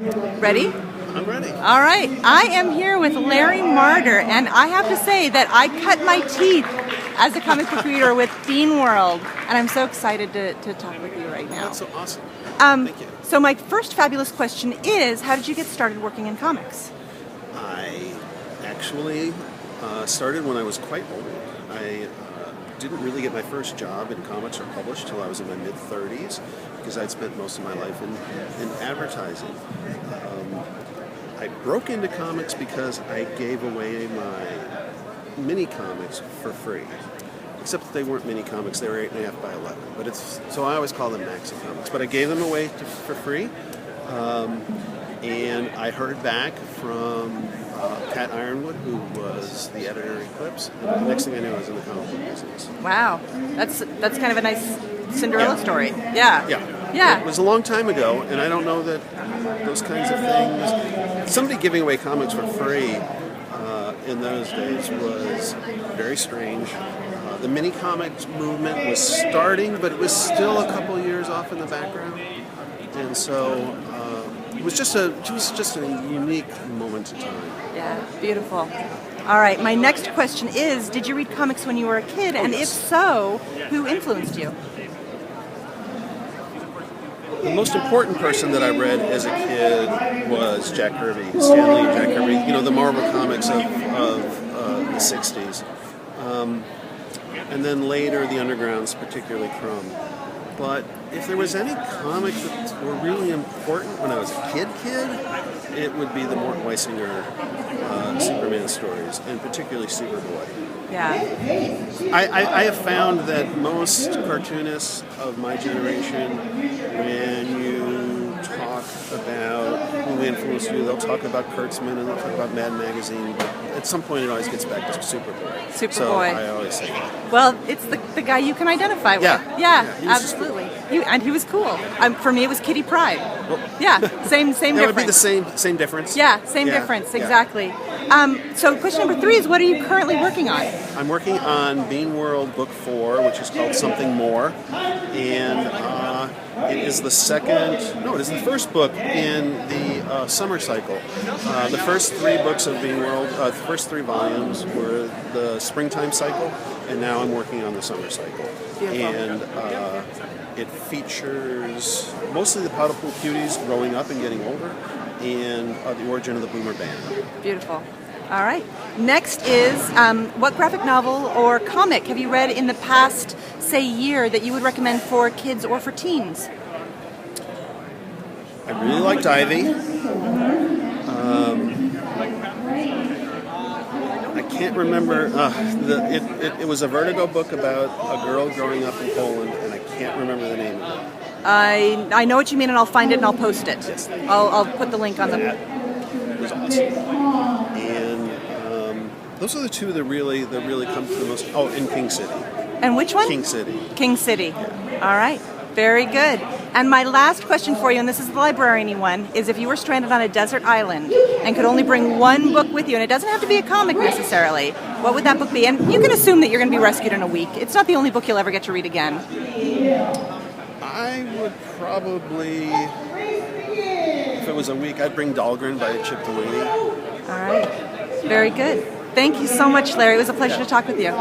Ready? I'm ready. All right. I am here with Larry Marder, and I have to say that I cut my teeth as a comic book reader with Bean World, and I'm so excited to talk with you right now. That's so awesome. Thank you. So my first fabulous question is, how did you get started working in comics? I actually started when I was quite old. I didn't really get my first job in comics or published till I was in my mid-30s because I'd spent most of my life in advertising. I broke into comics because I gave away my mini comics for free. Except that they weren't mini comics, they were 8.5 by 11. But so I always call them maxi comics. But I gave them away for free. And I heard back from Pat Ironwood, who was the editor of Eclipse. And the next thing I knew, I was in the comic book business. Wow, that's kind of a nice Cinderella story. Yeah. It was a long time ago, and I don't know that those kinds of things. Somebody giving away comics for free in those days was very strange. The mini comics movement was starting, but it was still a couple years off in the background, and so it was just a unique moment in time. Yeah, beautiful. All right, my next question is, did you read comics when you were a kid? And if so, who influenced you? The most important person that I read as a kid was Jack Kirby, Stanley and Jack Kirby, the Marvel comics of the 60s. And then later the Undergrounds, particularly Crumb. But if there was any comic that were really important when I was a kid, it would be the Mort Weisinger Superman stories, and particularly Superboy. Yeah. I have found that most cartoonists of my generation, when you talk about who influenced you, they'll talk about Kurtzman and they'll talk about Mad Magazine, but at some point it always gets back to Superboy. So I always say that. Well, it's the guy you can identify with. Yeah, absolutely. He was cool. For me, it was Kitty Pryde. Well, same difference. That would be the same difference. Yeah, same difference, exactly. So question number 3 is, what are you currently working on? I'm working on Bean World Book 4, which is called Something More, and it is the first book in the summer cycle. The first 3 books of Bean World, the first 3 volumes were the springtime cycle, and now I'm working on the summer cycle. Beautiful. And it features mostly the Powder Pool Cuties growing up and getting older, and the origin of the Boomer Band. Beautiful. All right. Next is, what graphic novel or comic have you read in the past, say, year that you would recommend for kids or for teens? I really liked Ivy. I can't remember. It was a Vertigo book about a girl growing up in Poland, and I can't remember the name of it. I know what you mean, and I'll find it and I'll post it. Yes. I'll put the link on the... It was awesome. And those are the 2 that really come to the most... Oh, and King City. And which one? King City. King City. All right. Very good. And my last question for you, and this is the librarian-y one, is if you were stranded on a desert island and could only bring one book with you, and it doesn't have to be a comic necessarily, what would that book be? And you can assume that you're going to be rescued in a week. It's not the only book you'll ever get to read again. I would probably, if it was a week, I'd bring Dahlgren by Chip Delaney. All right. Very good. Thank you so much, Larry. It was a pleasure to talk with you.